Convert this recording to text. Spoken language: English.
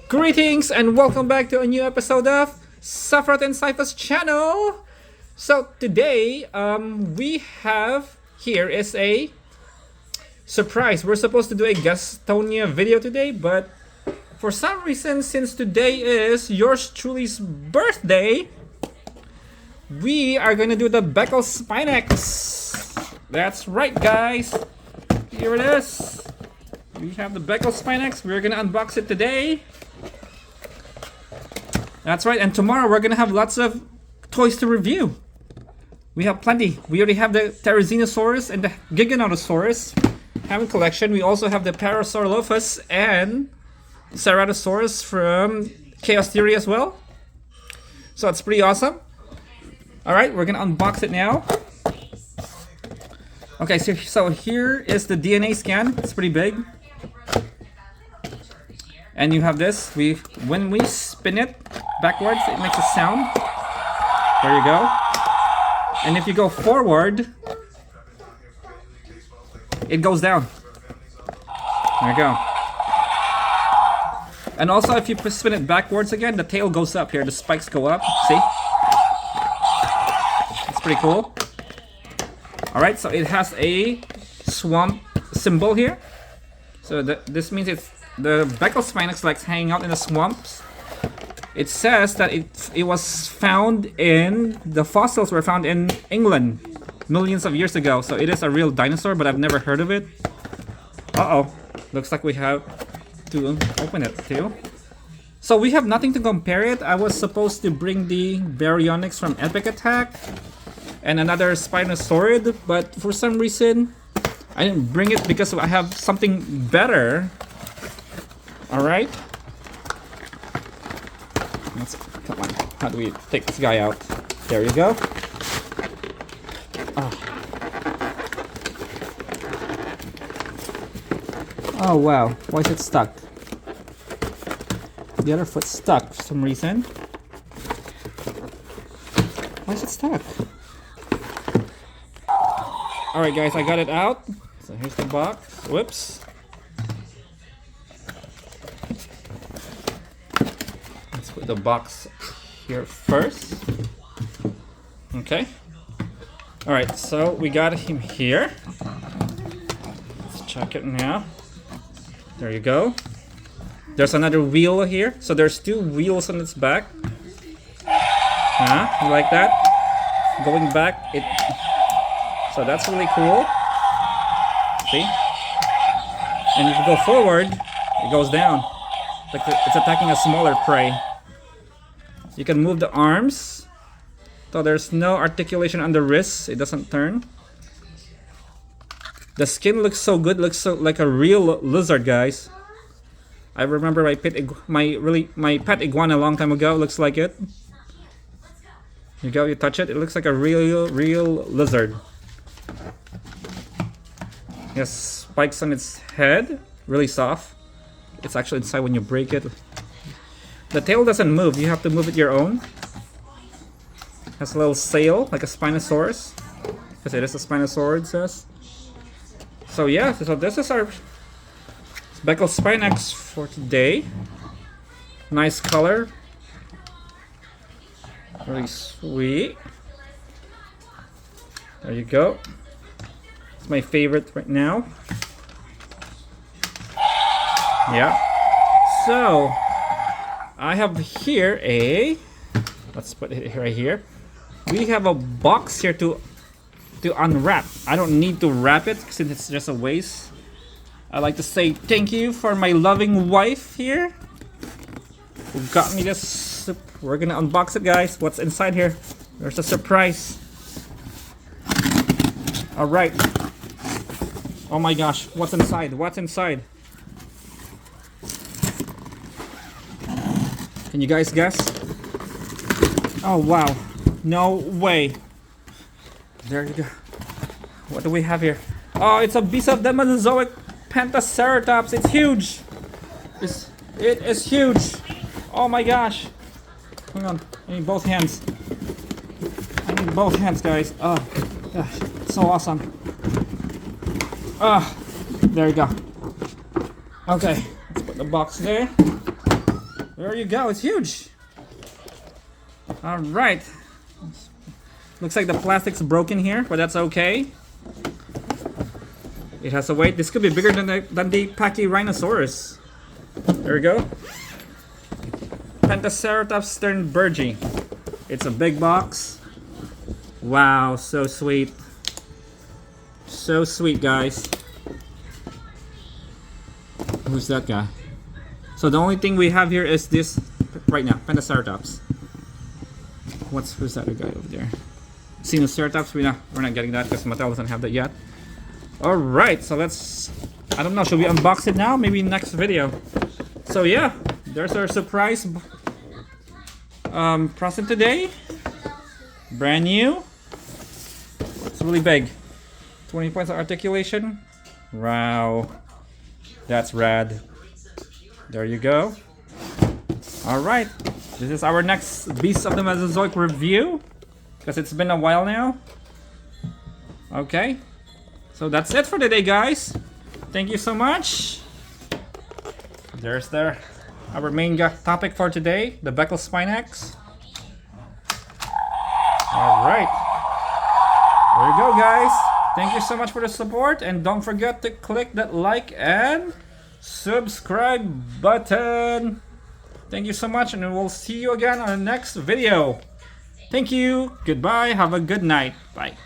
Greetings and welcome back to a new episode of Safrat and Saifa's channel. So today, we have here is a surprise. We're supposed to do a Gastonia video today, but for some reason, since today is yours truly's birthday, we are gonna do the BECKLESPINAX. That's right, guys. Here it is. We have the BECKLESPINAX. We're gonna unbox it today. That's right, and tomorrow we're gonna have lots of toys to review. We have plenty. We already have the Therizinosaurus and the Giganotosaurus having collection. We also have the Parasaurolophus and Ceratosaurus from Chaos Theory as well. So it's pretty awesome. Alright, we're gonna unbox it now. Okay, so here is the DNA scan. It's pretty big. And you have this. When we spin it backwards, it makes a sound. There you go. And if you go forward, it goes down. There you go. And also, if you spin it backwards again, the tail goes up here. The spikes go up. See? It's pretty cool. Alright, so it has a swamp symbol here. So this means the BECKLESPINAX likes hanging out in the swamps. It says that it was found in, the fossils were found in England millions of years ago. So it is a real dinosaur, but I've never heard of it. Uh-oh. Looks like we have to open it too. So we have nothing to compare it. I was supposed to bring the Baryonyx from Epic Attack and another Spinosaurid, but for some reason I didn't bring it because I have something better. Alright. Come on. How do we take this guy out? There you go. Oh wow. Why is it stuck? The other foot's stuck for some reason. Why is it stuck? Alright guys, I got it out. So here's the box. Whoops. Let's put the box here first. Okay. Alright, so we got him here. Let's check it now. There you go. There's another wheel here. So there's two wheels on its back. You like that? Going back, so that's really cool. See? And if you go forward, it goes down. Like it's attacking a smaller prey. You can move the arms. So there's no articulation on the wrists. It doesn't turn. The skin looks so good. Looks so like a real lizard, guys. I remember my pet iguana a long time ago. Looks like it. You go, you touch it. It looks like a real lizard. Yes, spikes on its head. Really soft. It's actually inside when you break it. The tail doesn't move. You have to move it your own. Has a little sail like a Spinosaurus. Because it is a Spinosaurid, it says. So yeah, so this is our BECKLESPINAX for today. Nice color. Really sweet. There you go. It's my favorite right now. Yeah. So I have here let's put it right here. We have a box here to unwrap. I don't need to wrap it since it's just a waste. I like to say thank you for my loving wife here who got me this. We're gonna unbox it, guys. What's inside here? There's a surprise. Alright. Oh my gosh, what's inside? What's inside? Can you guys guess? Oh wow. No way. There you go. What do we have here? Oh, it's a beast of the Mesozoic Pentaceratops. It's huge. It is huge. Oh my gosh. Hang on. I need both hands. I need both hands, guys. Oh, gosh. It's so awesome. There you go. Okay. Let's put the box there. There you go, it's huge. Alright. Looks like the plastic's broken here, but that's okay. It has a weight. This could be bigger than the Pachyrhinosaurus. There we go. Pentaceratops sternbergi. It's a big box. Wow, so sweet. So sweet, guys. Who's that guy? So the only thing we have here is this right now, Pentaceratops. Who's that guy over there? Spinosaurid. We're not getting that because Mattel doesn't have that yet. All right, so let's. I don't know. Should we unbox it now? Maybe next video. So yeah, there's our surprise present today. Brand new. It's really big. 20 points of articulation. Wow, that's rad. There you go. All right, this is our next Beasts of the Mesozoic review because it's been a while now. Okay, so that's it for today, guys. Thank you so much. There's our main topic for today, the BECKLESPINAX. All right, there you go, guys. Thank you so much for the support, and don't forget to click that like and subscribe button. Thank you so much, and we'll see you again on the next video. Thank you. Goodbye. Have a good night. Bye.